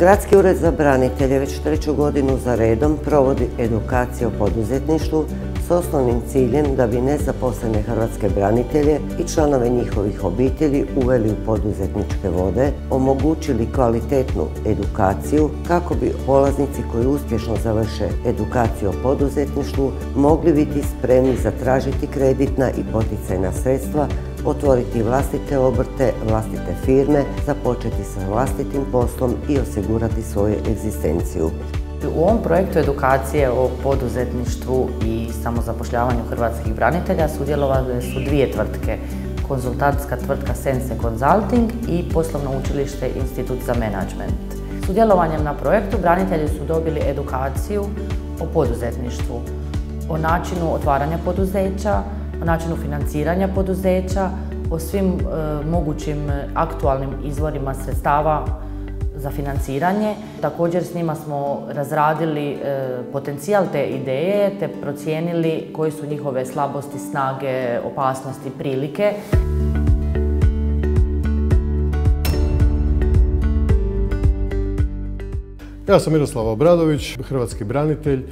Gradski ured za branitelje već 3. godinu za redom provodi edukacije o poduzetništvu s osnovnim ciljem da bi nezaposlene hrvatske branitelje i članove njihovih obitelji uveli u poduzetničke vode, omogućili kvalitetnu edukaciju kako bi polaznici koji uspješno završe edukaciju o poduzetništvu mogli biti spremni zatražiti kreditna i poticajna sredstva, otvoriti vlastite obrte, vlastite firme, započeti sa vlastitim poslom i osigurati svoju egzistenciju. U ovom projektu edukacije o poduzetništvu i samozapošljavanju hrvatskih branitelja sudjelovale su 2 tvrtke. Konzultantska tvrtka Sense Consulting i poslovno učilište Institut za menadžment. Sudjelovanjem na projektu branitelji su dobili edukaciju o poduzetništvu, o načinu otvaranja poduzeća, o načinu financiranja poduzeća, o svim mogućim aktualnim izvorima sredstava za financiranje. Također s njima smo razradili potencijal te ideje te procijenili koje su njihove slabosti, snage, opasnosti, prilike. Ja sam Miroslav Obradović, hrvatski branitelj.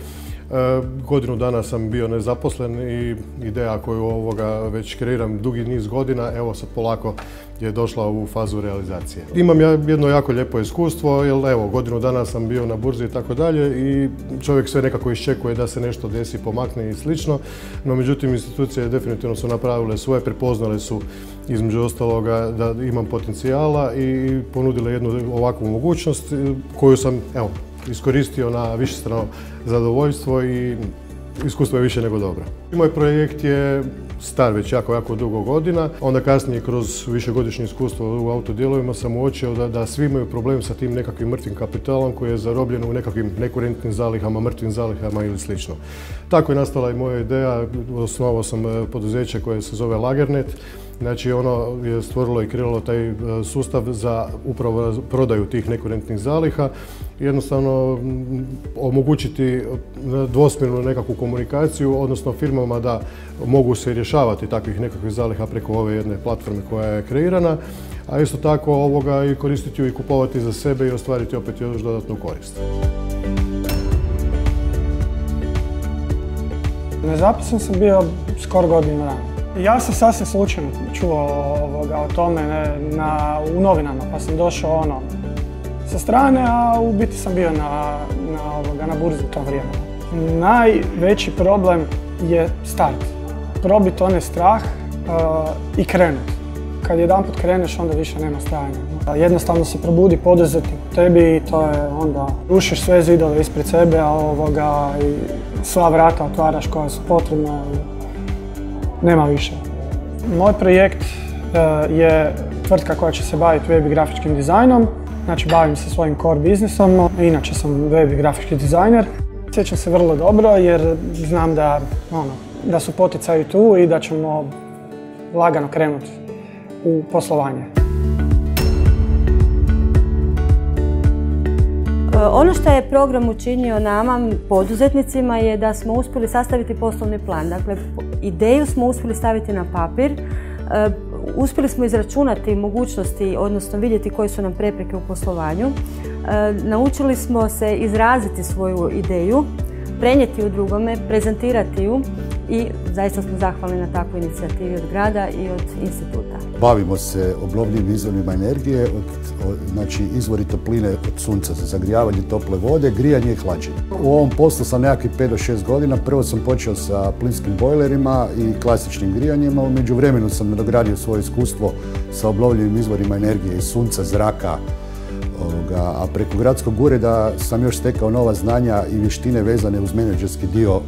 Godinu dana sam bio nezaposlen i ideja koju već kreiram dugi niz godina, evo sad polako je došla u fazu realizacije. Imam jedno jako lijepo iskustvo, jer evo godinu dana sam bio na burzi i tako dalje i čovjek sve nekako iščekuje da se nešto desi, pomakne i slično, no međutim institucije definitivno su napravile svoje, prepoznale su između ostaloga da imam potencijala i ponudile jednu ovakvu mogućnost koju sam evo iskoristio na višestrano zadovoljstvo i iskustvo je više nego dobro. Moj projekt je star već jako dugo godina, onda kasnije kroz višegodišnje iskustvo u autodijelovima sam uočio da svi imaju problem sa tim nekakvim mrtvim kapitalom koji je zarobljen u nekakvim nekurentnim zalihama, mrtvim zalihama ili slično. Tako je nastala i moja ideja, osnovao sam poduzeće koje se zove Lagernet. Znači ono je stvorilo i kreiralo taj sustav za upravo prodaju tih nekurentnih zaliha, jednostavno omogućiti dvosmjernu nekakvu komunikaciju, odnosno firmama da mogu se rješavati takvih nekakvih zaliha preko ove jedne platforme koja je kreirana, a isto tako i koristiti ju i kupovati za sebe i ostvariti opet još dodatnu korist. Nezaposlen sam bio skoro godinu dana. Ja sam sasvim slučajno čuo o tome u novinama, pa sam došao sa strane, a u biti sam bio na burzi u to vrijeme. Najveći problem je start. Probiti onaj strah i krenuti. Kad jedanput kreneš, onda više nema stajanja. Jednostavno se probudi poduzetnik u tebi i to je onda rušiš sve zidove ispred sebe, i sva vrata otvaraš koja su potrebna. Nema više. Moj projekt je tvrtka koja će se baviti web i grafičkim dizajnom. Znači bavim se svojim core biznisom, inače sam web i grafički dizajner. Sjećam se vrlo dobro jer znam da su poticaji tu i da ćemo lagano krenuti u poslovanje. Ono što je program učinio nama, poduzetnicima, je da smo uspjeli sastaviti poslovni plan. Dakle, ideju smo uspjeli staviti na papir, uspjeli smo izračunati mogućnosti, odnosno vidjeti koje su nam prepreke u poslovanju. Naučili smo se izraziti svoju ideju, prenijeti ju drugome, prezentirati ju i zaista smo zahvalni na takvoj inicijativi od grada i od instituta. Bavimo se obnovljivim izvorima energije, znači izvori topline od sunca za zagrijavanje tople vode, grijanje i hlađenje. U ovom poslu sam nekakvih 5 do 6 godina. Prvo sam počeo sa plinskim bojlerima i klasičnim grijanjima. U međuvremenu sam nadogradio svoje iskustvo sa obnovljivim izvorima energije iz sunca, zraka, a preko gradskog ureda sam još stekao nova znanja i vještine vezane uz menadžerski dio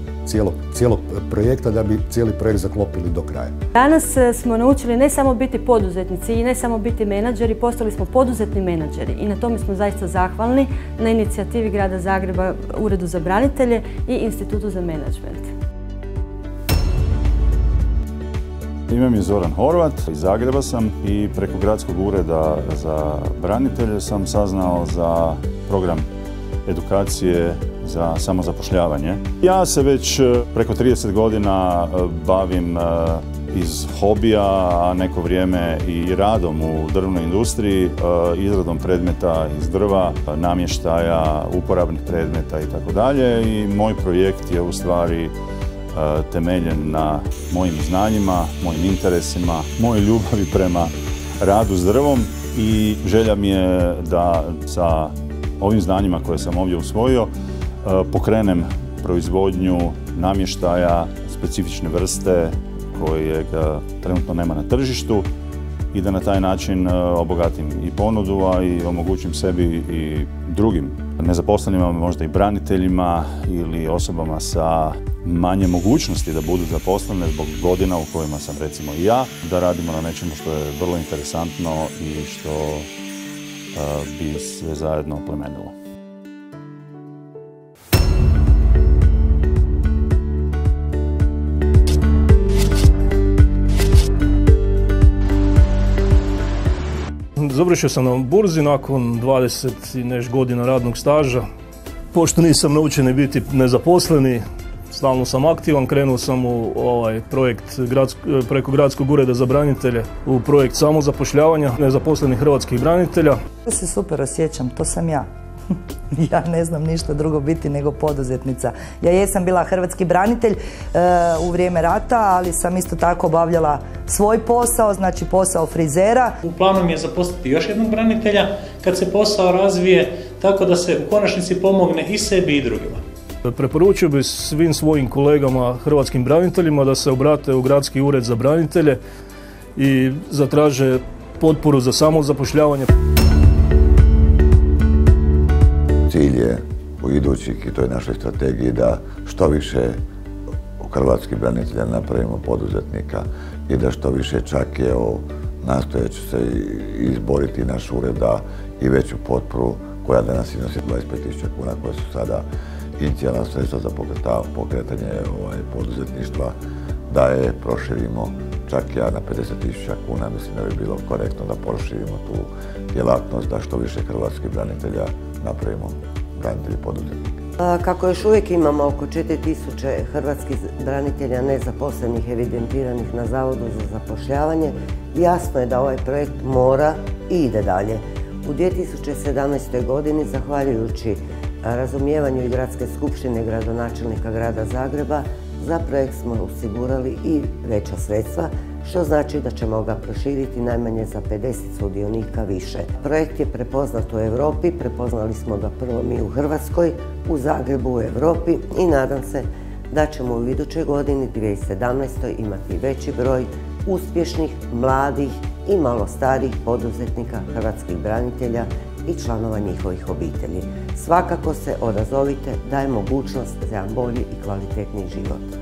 cijelog projekta da bi cijeli projekt zaklopili do kraja. Danas smo naučili ne samo biti poduzetnici i ne samo biti menadžeri, postali smo poduzetni menadžeri i na tome smo zaista zahvalni na inicijativi Grada Zagreba, Uredu za branitelje i Institutu za menadžment. Ime mi je Zoran Horvat, iz Zagreba sam i preko Gradskog ureda za branitelje sam saznao za program edukacije za samozapošljavanje. Ja se već preko 30 godina bavim iz hobija, a neko vrijeme i radom u drvnoj industriji, izradom predmeta iz drva, namještaja, uporabnih predmeta i tako dalje. I moj projekt je u stvari temeljen na mojim znanjima, mojim interesima, mojoj ljubavi prema radu s drvom i želja mi je da sa ovim znanjima koje sam ovdje usvojio pokrenem proizvodnju namještaja specifične vrste kojeg trenutno nema na tržištu i da na taj način obogatim i ponudu, a i omogućim sebi i drugim nezaposlenima, možda i braniteljima ili osobama sa manje mogućnosti da budu zaposlene zbog godina u kojima sam recimo i ja, da radimo na nečemu što je vrlo interesantno i što bi sve zajedno oplemenilo. Završio sam na burzi nakon 20 i nešto godina radnog staža. Pošto nisam naučen biti nezaposleni, stalno sam aktivan, krenuo sam u ovaj projekt preko Gradskog ureda za branitelje, u projekt samozapošljavanja nezaposlenih hrvatskih branitelja. Ja se super osjećam, to sam ja. Ja ne znam ništa drugo biti nego poduzetnica. Ja jesam bila hrvatski branitelj u vrijeme rata, ali sam isto tako obavljala svoj posao, znači posao frizera. U planu mi je zaposliti još jednog branitelja kad se posao razvije tako da se u konačnici pomogne i sebi i drugima. Preporučio bih svim svojim kolegama hrvatskim braniteljima da se obrate u Gradski ured za branitelje i zatraže potporu za samozapošljavanje. Cilj je u idućih i toj našoj strategiji da što više hrvatskih branitelja napravimo poduzetnika i da što više čak je nastojat ću se izboriti naš ured da i veću potporu koja danas iznosi 25.000 kuna koje su sada inicijalna sredstva za pokretanje poduzetništva, da je proširimo čak ja na 50.000 kuna. Mislim da bi bilo korektno da proširimo tu djelatnost da što više hrvatskih branitelja napravimo branitelji poduzetnika. Kako još uvijek imamo oko 4.000 hrvatskih branitelja nezaposlenih evidentiranih na Zavodu za zapošljavanje, jasno je da ovaj projekt mora i ide dalje. U 2017. godini, zahvaljujući razumijevanju i Gradske skupštine gradonačelnika Grada Zagreba, za projekt smo osigurali i veća sredstva, što znači da ćemo ga proširiti najmanje za 50 sudionika više. Projekt je prepoznat u Europi, prepoznali smo ga prvo mi u Hrvatskoj, u Zagrebu, u Europi i nadam se da ćemo u idućoj godini, 2017. imati veći broj uspješnih, mladih i malo starijih poduzetnika hrvatskih branitelja i članova njihovih obitelji. Svakako se odazovite, daje mogućnost za jedan bolji i kvalitetniji život.